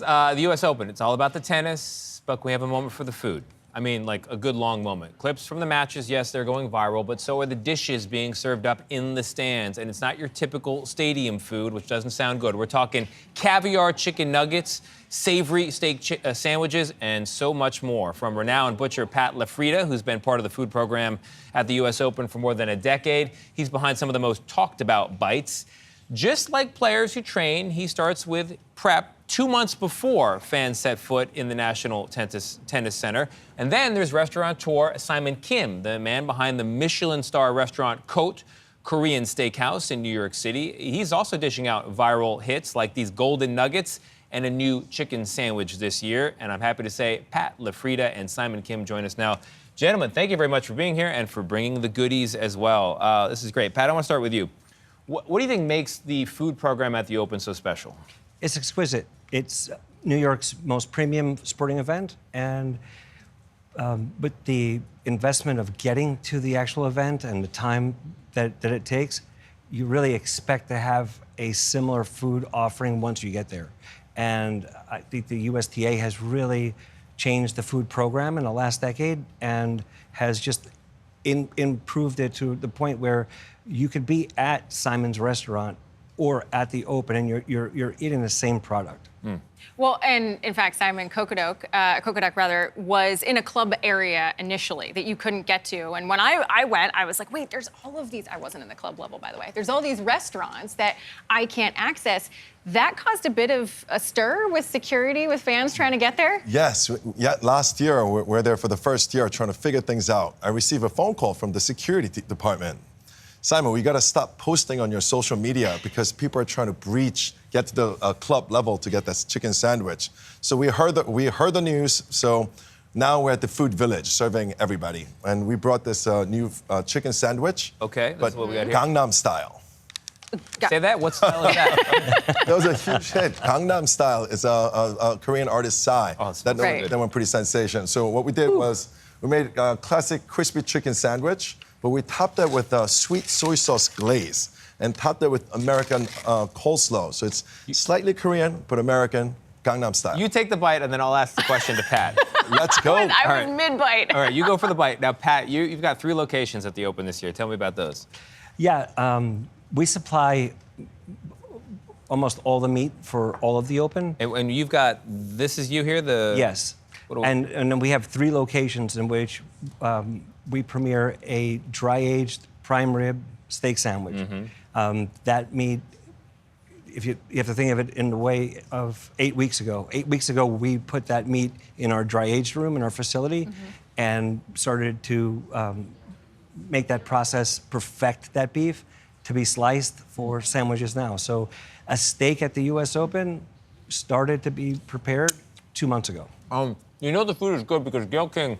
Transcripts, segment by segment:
The U.S. Open, it's all about the tennis, but we have a moment for the food. I mean, like a good long moment. Clips from the matches, yes, they're going viral, but so are the dishes being served up in the stands. And it's not your typical stadium food, which doesn't sound good. We're talking caviar chicken nuggets, savory steak sandwiches, and so much more. From renowned butcher Pat LaFrieda, who's been part of the food program at the U.S. Open for more than a decade. He's behind some of the most talked about bites. Just like players who train, he starts with prep 2 months before fans set foot in the National Tennis Center. And then there's restaurateur Simon Kim, the man behind the Michelin star restaurant Côte Korean Steakhouse in New York City. He's also dishing out viral hits like these golden nuggets and a new chicken sandwich this year. And I'm happy to say Pat LaFrieda and Simon Kim join us now. Gentlemen, thank you very much for being here and for bringing the goodies as well. This is great. Pat, I want to start with you. What do you think makes the food program at the Open so special? It's exquisite. It's New York's most premium sporting event, and with the investment of getting to the actual event and the time that it takes, you really expect to have a similar food offering once you get there. And I think the USTA has really changed the food program in the last decade and has just improved it to the point where you could be at Simon's restaurant or at the Open, and you're eating the same product. Mm. Well, and in fact, Simon Kokoduk was in a club area initially that you couldn't get to. And when I went, I was like, wait, there's all of these. I wasn't in the club level, by the way. There's all these restaurants that I can't access. That caused a bit of a stir with security, with fans trying to get there? Yes. Yeah, last year, we're there for the first year trying to figure things out. I received a phone call from the security department. Simon, we got to stop posting on your social media because people are trying to get to the club level to get this chicken sandwich. So we heard the news. So now we're at the Food Village serving everybody, and we brought this new chicken sandwich. Okay, that's what we got here. Gangnam style. Say that. What style is that? That was a huge hit. Gangnam Style is a Korean artist, Psy. Oh, that went pretty sensation. So what we did was we made a classic crispy chicken sandwich, but we topped that with sweet soy sauce glaze and topped it with American coleslaw. So it's slightly Korean, but American, Gangnam Style. You take the bite, and then I'll ask the question to Pat. Let's go. I was mid-bite. All right, you go for the bite. Now, Pat, you've got 3 locations at the Open this year. Tell me about those. Yeah, we supply almost all the meat for all of the Open. And you've got, this is you here? Yes. And then we have 3 locations in which we premiere a dry-aged prime rib steak sandwich. Mm-hmm. That meat, if you have to think of it in the way of 8 weeks ago. 8 weeks ago, we put that meat in our dry-aged room in our facility and started to make that process, perfect that beef to be sliced for sandwiches now. So a steak at the U.S. Open started to be prepared 2 months ago. You know the food is good because Gayle King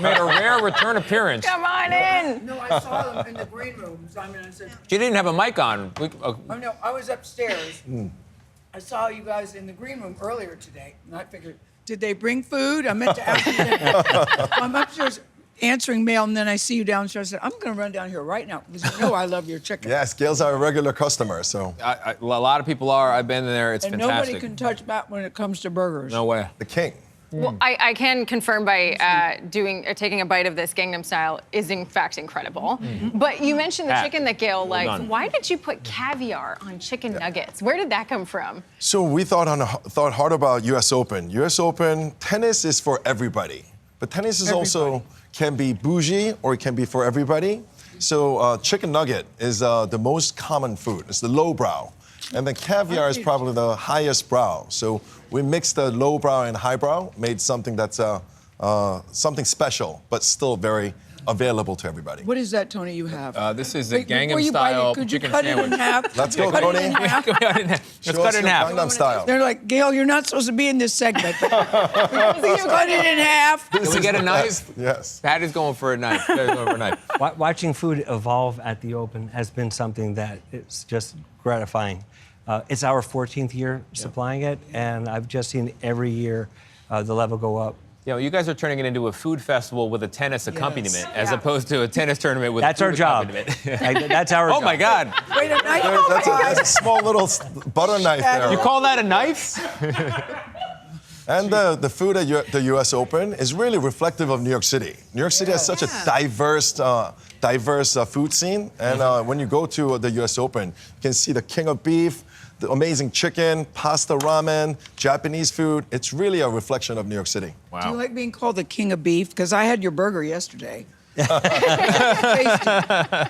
made a rare return appearance. Come on in. No, I saw them in the green room. Simon, I said, She didn't have a mic on. oh no, I was upstairs. I saw you guys in the green room earlier today, and I figured, did they bring food? I meant to ask you that. I'm upstairs answering mail, and then I see you downstairs. I said, I'm going to run down here right now because you know I love your chicken. Yes, Gayle's our regular customer, so. A lot of people are. I've been there. It's and fantastic. Nobody can touch Matt when it comes to burgers. No way. The king. Well, I can confirm by taking a bite of this Gangnam Style is in fact incredible. But you mentioned the chicken that Gayle likes. Why did you put caviar on chicken nuggets? Where did that come from? So we thought hard about U.S. Open. U.S. Open, tennis is for everybody. But tennis is also can be bougie or it can be for everybody. So chicken nugget is the most common food. It's the lowbrow. And then caviar is probably the highest brow. So we mixed the lowbrow and highbrow, made something that's something special, but still very available to everybody. What is that, Tony, you have? This is a Gangnam Style chicken cut sandwich. It in half? Let's go, Tony. Let's cut it in half. Gangnam Style. They're like, Gayle, you're not supposed to be in this segment. Please cut it in half. Can we get a knife? Yes. Pat is going for a knife. Watching food evolve at the Open has been something that is just gratifying. It's our 14th year supplying it, and I've just seen every year the level go up. You know, you guys are turning it into a food festival with a tennis accompaniment, as opposed to a tennis tournament with That's a our food job. accompaniment. That's our job. Oh my God! Wait a minute. That's a small little butter knife there. You call that a knife? And the food at the U.S. Open is really reflective of New York City. New York City has such a diverse food scene. And when you go to the U.S. Open, you can see the king of beef, the amazing chicken, pasta, ramen, Japanese food. It's really a reflection of New York City. Wow. Do you like being called the king of beef? Because I had your burger yesterday. Tasty.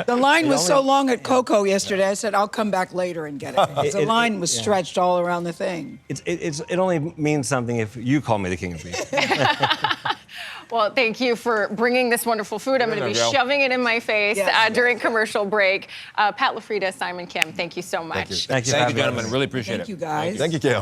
The line was so long at Coco yesterday, I said, I'll come back later and get it. The line was stretched all around the thing. It only means something if you call me the king of beef. Well, thank you for bringing this wonderful food. I'm going to be shoving it in my face during commercial break. Pat LaFrieda, Simon Kim, thank you so much. Thank you, Thank you, gentlemen. Really appreciate it. Thank you, guys. Thank you, Gayle.